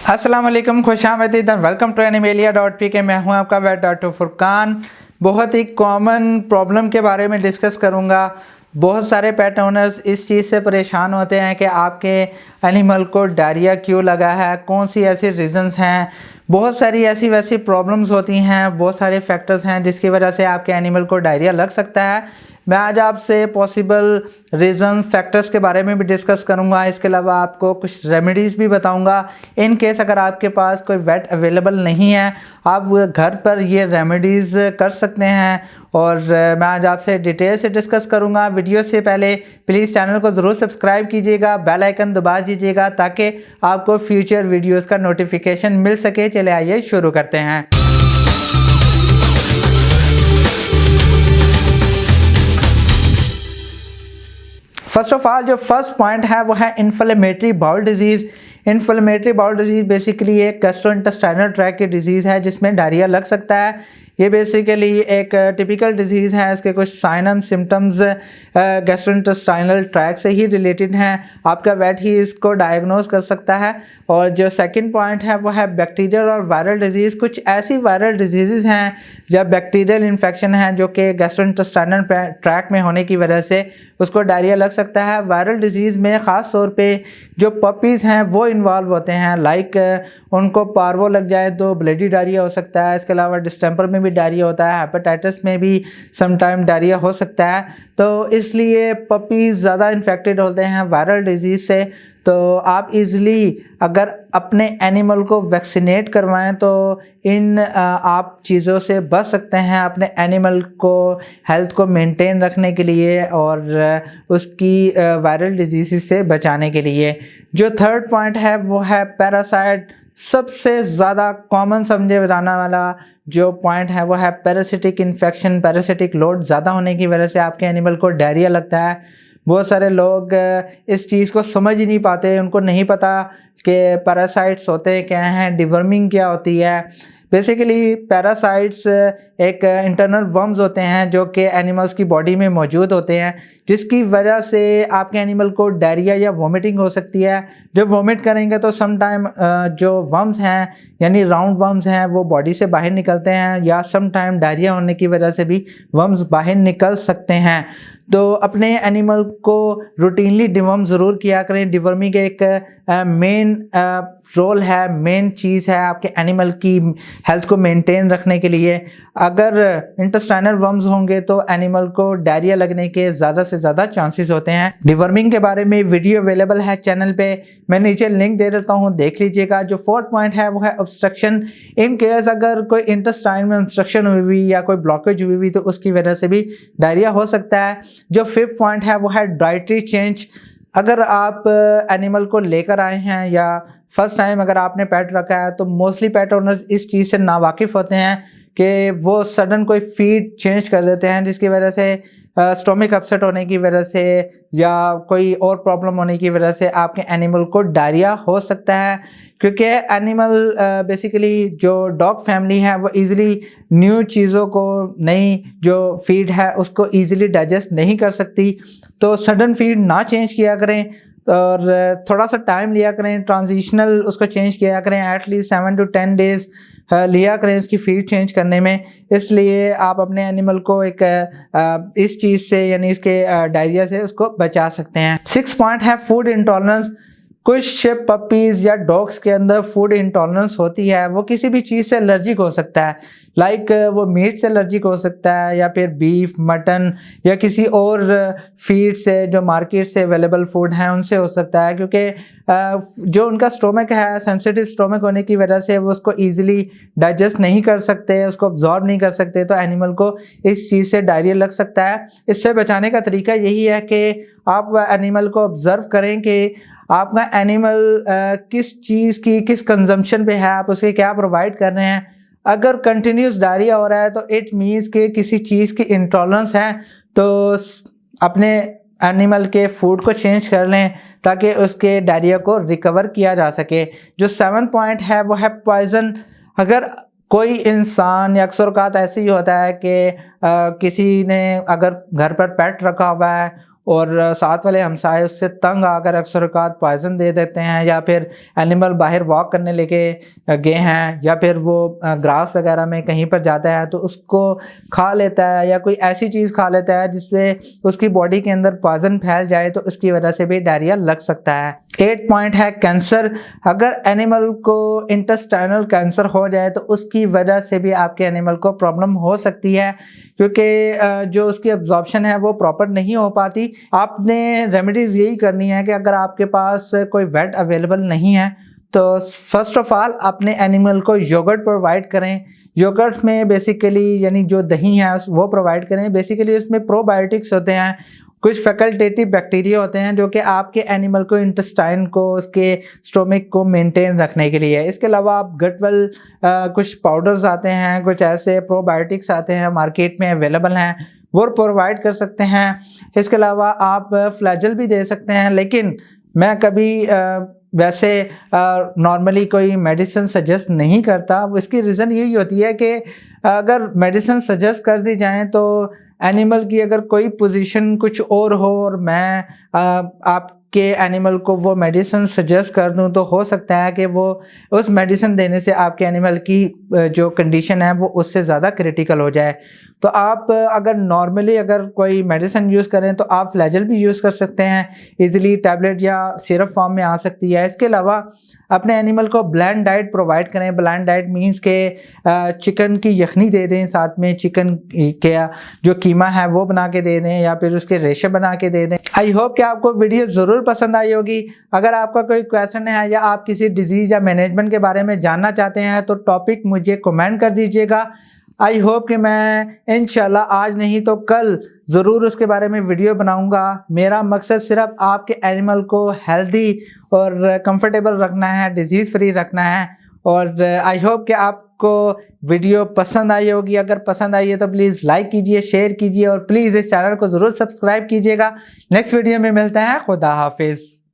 अस्सलाम वालेकुम, खुशामदीद, welcome to animalia 𝗏𝗃। मैं हूं आपका वेट डॉक्टर फुरकान। बहुत ही कॉमन प्रॉब्लम के बारे में डिस्कस करूंगा। बहुत सारे पेट ओनर्स इस चीज़ से परेशान होते हैं कि आपके एनिमल को डायरिया क्यों लगा है, कौन सी ऐसी रीज़न्स हैं। बहुत सारी ऐसी वैसी प्रॉब्लम्स होती हैं, बहुत सारे फैक्टर्स हैं जिसकी वजह से आपके एनिमल को डायरिया लग सकता है। मैं आज आपसे पॉसिबल रीज़न्स फैक्टर्स के बारे में भी डिस्कस करूंगा। इसके अलावा आपको कुछ रेमेडीज़ भी बताऊंगा। इन केस अगर आपके पास कोई वेट अवेलेबल नहीं है, आप घर पर ये रेमेडीज़ कर सकते हैं और मैं आज आपसे डिटेल से डिस्कस करूंगा। वीडियो से पहले प्लीज़ चैनल को ज़रूर सब्सक्राइब कीजिएगा, बेल आइकन दबा दीजिएगा ताकि आपको फ्यूचर वीडियोस का नोटिफिकेशन मिल सके। चले आइए शुरू करते हैं। फर्स्ट ऑफ ऑल जो फर्स्ट पॉइंट है वो है inflammatory bowel disease. Inflammatory bowel disease basically एक गैस्ट्रोइंटेस्टाइनल ट्रैक्ट की डिजीज़ है जिसमें डायरिया लग सकता है। ये बेसिकली एक टिपिकल डिजीज़ है। इसके कुछ sign and symptoms gastrointestinal tract से ही रिलेटेड हैं। आपका वेट ही इसको डायग्नोज कर सकता है। और जो सेकंड पॉइंट है वो है बैक्टीरियल और वायरल डिजीज़। कुछ ऐसी वायरल डिजीज़ हैं जब बैक्टीरियल इन्फेक्शन है जो कि गैस्ट्रोइंटेस्टाइनल ट्रैक्ट में होने की वजह से उसको डायरिया लग सकता है। वायरल डिजीज़ में ख़ास तौर पे जो पपीज़ हैं वो इन्वॉल्व होते हैं। लाइक उनको पार्वो लग जाए तो ब्लडी डायरिया हो सकता है। इसके अलावा डिस्टेंपर में भी डायरिया होता है, हेपेटाइटिस में भी समटाइम डायरिया हो सकता है। तो इसलिए पपीज़ ज़्यादा इन्फेक्टेड होते हैं वायरल डिजीज़ से। तो आप इज़िली अगर अपने एनिमल को वैक्सीनेट करवाएं तो इन आप चीज़ों से बच सकते हैं अपने एनिमल को हेल्थ को मेंटेन रखने के लिए और उसकी वायरल डिजीज़ से बचाने के लिए। जो थर्ड पॉइंट है वो है पैरासाइट। सबसे ज़्यादा कॉमन समझे जाने वाला जो पॉइंट है वो है पैरासिटिक इन्फेक्शन। पैरासिटिक लोड ज़्यादा होने की वजह से आपके एनिमल को डायरिया लगता है। बहुत सारे लोग इस चीज़ को समझ ही नहीं पाते, उनको नहीं पता कि पैरासाइट्स होते क्या हैं, डिवर्मिंग क्या होती है। बेसिकली पैरासाइट्स एक इंटरनल वर्म्स होते हैं जो कि एनिमल्स की बॉडी में मौजूद होते हैं, जिसकी वजह से आपके एनिमल को डायरिया या वॉमिटिंग हो सकती है। जब वॉमिट करेंगे तो सम टाइम जो वर्म्स हैं यानी राउंड वर्म्स हैं वो बॉडी से बाहर निकलते हैं, या सम टाइम डायरिया होने की वजह से भी वर्म्स बाहर निकल सकते हैं। तो अपने एनिमल को रूटीनली डिवर्म ज़रूर किया करें। डिवर्मिंग एक मेन रोल है, मेन चीज़ है आपके एनिमल की हेल्थ को मेंटेन रखने के लिए। अगर इंटेस्टाइनल वर्म्स होंगे तो एनिमल को डायरिया लगने के ज़्यादा से ज़्यादा चांसेस होते हैं। डिवर्मिंग के बारे में वीडियो अवेलेबल है चैनल पे, मैं नीचे लिंक दे देता हूँ, देख लीजिएगा। जो फोर्थ पॉइंट है वो है ऑब्स्ट्रक्शन। इन केस अगर कोई इंटेस्टाइन में ऑब्स्ट्रक्शन हुई हुई या कोई ब्लॉकेज हुई हुई तो उसकी वजह से भी डायरिया हो सकता है। जो फिफ्थ पॉइंट है वो है डाइटरी चेंज। अगर आप एनिमल को लेकर आए हैं या फर्स्ट टाइम अगर आपने पेट रखा है तो मोस्टली पेट ओनर्स इस चीज़ से नावाकिफ़ होते हैं कि वो सडन कोई फीड चेंज कर देते हैं जिसकी वजह से स्टोमिक अपसेट होने की वजह से या कोई और प्रॉब्लम होने की वजह से आपके एनिमल को डायरिया हो सकता है। क्योंकि एनिमल बेसिकली जो डॉग फैमिली है वो इजीली न्यू चीज़ों को, नई जो फीड है उसको इजीली डाइजेस्ट नहीं कर सकती। तो सडन फीड ना चेंज किया करें और थोड़ा सा टाइम लिया करें, ट्रांजिशनल उसको चेंज किया करें। एटलीस्ट 7 to 10 डेज़ लिया करें उसकी फीड चेंज करने में। इसलिए आप अपने एनिमल को एक इस चीज़ से यानी इसके डायरिया से उसको बचा सकते हैं। 6 पॉइंट है फूड इंटॉलरेंस। कुछ पपीज़ या डॉग्स के अंदर फूड इंटॉलरेंस होती है, वो किसी भी चीज़ से एलर्जिक हो सकता है। लाइक वो मीट से एलर्जिक हो सकता है या फिर बीफ, मटन या किसी और फीड से जो मार्केट से अवेलेबल फूड हैं उनसे हो सकता है। क्योंकि जो उनका स्टोमक है, सेंसिटिव स्टोमक होने की वजह से वो उसको ईजिली डाइजेस्ट नहीं कर सकते, उसको अब्जॉर्ब नहीं कर सकते, तो एनिमल को इस चीज़ से डायरिया लग सकता है। इससे बचाने का तरीका यही है कि आप एनिमल को ऑब्जर्व करें कि आपका एनिमल किस चीज़ की किस कंजम्पशन पे है, आप उसे क्या प्रोवाइड कर रहे हैं। अगर कंटिन्यूस डायरिया हो रहा है तो इट मीन्स कि किसी चीज़ की इंटॉलरेंस है, तो अपने एनिमल के फूड को चेंज कर लें ताकि उसके डायरिया को रिकवर किया जा सके। जो 7th पॉइंट है वो है पॉइजन। अगर कोई इंसान या अक्सर औक़ात ऐसे ही होता है कि किसी ने अगर घर पर पेट रखा हुआ है और साथ वाले हमसाए उससे तंग आकर अक्सर औक़ात पॉइज़न दे देते हैं, या फिर एनिमल बाहर वॉक करने लेके गए हैं या फिर वो ग्रास वगैरह में कहीं पर जाता है तो उसको खा लेता है या कोई ऐसी चीज़ खा लेता है जिससे उसकी बॉडी के अंदर पॉइज़न फैल जाए तो उसकी वजह से भी डायरिया लग सकता है। 8 पॉइंट है कैंसर। अगर एनिमल को इंटेस्टाइनल कैंसर हो जाए तो उसकी वजह से भी आपके एनिमल को प्रॉब्लम हो सकती है, क्योंकि जो उसकी एब्जॉर्प्शन है वो प्रॉपर नहीं हो पाती। आपने रेमेडीज़ यही करनी है कि अगर आपके पास कोई वेट अवेलेबल नहीं है तो फर्स्ट ऑफ ऑल अपने एनिमल को योगर्ट प्रोवाइड करें। योगर्ट में बेसिकली यानी जो दही है वो प्रोवाइड करें। बेसिकली उसमें प्रोबायोटिक्स होते हैं, कुछ फैकल्टेटिव बैक्टीरिया होते हैं जो कि आपके एनिमल को इंटेस्टाइन को उसके स्टोमिक को मेंटेन रखने के लिए। इसके अलावा आप गटवेल कुछ पाउडर्स आते हैं, कुछ ऐसे प्रोबायोटिक्स आते हैं मार्केट में अवेलेबल हैं, वो प्रोवाइड कर सकते हैं। इसके अलावा आप फ्लैजल भी दे सकते हैं, लेकिन मैं कभी वैसे नॉर्मली कोई मेडिसिन सजेस्ट नहीं करता। इसकी रीज़न यही होती है कि अगर मेडिसिन सजेस्ट कर दी जाए तो एनिमल की अगर कोई पोजीशन कुछ और हो और मैं आपके एनिमल को वो मेडिसिन सजेस्ट कर दूं तो हो सकता है कि वो उस मेडिसिन देने से आपके एनिमल की जो कंडीशन है वो उससे ज़्यादा क्रिटिकल हो जाए। तो आप अगर नॉर्मली अगर कोई मेडिसिन यूज़ करें तो आप फ्लैजल भी यूज़ कर सकते हैं, इजीली टैबलेट या सिरप फॉर्म में आ सकती है। इसके अलावा अपने एनिमल को ब्लेंड डाइट प्रोवाइड करें। ब्लेंड डाइट मीन्स के चिकन की यखनी दे दें, साथ में चिकन का जो कीमा है वो बना के दे दें या फिर उसके रेशे बना के दे दें। आई होप कि आपको वीडियो ज़रूर पसंद आई होगी। अगर आपका कोई क्वेश्चन है या आप किसी डिजीज़ या मैनेजमेंट के बारे में जानना चाहते हैं तो टॉपिक मुझे कमेंट कर दीजिएगा। आई होप कि मैं इंशाल्लाह आज नहीं तो कल ज़रूर उसके बारे में वीडियो बनाऊंगा। मेरा मकसद सिर्फ आपके एनिमल को हेल्दी और कंफर्टेबल रखना है, डिजीज़ फ्री रखना है। और आई होप कि आपको वीडियो पसंद आई होगी। अगर पसंद आई है तो प्लीज़ लाइक कीजिए, शेयर कीजिए और प्लीज़ इस चैनल को ज़रूर सब्सक्राइब कीजिएगा। नेक्स्ट वीडियो में मिलते हैं। खुदा हाफिज़।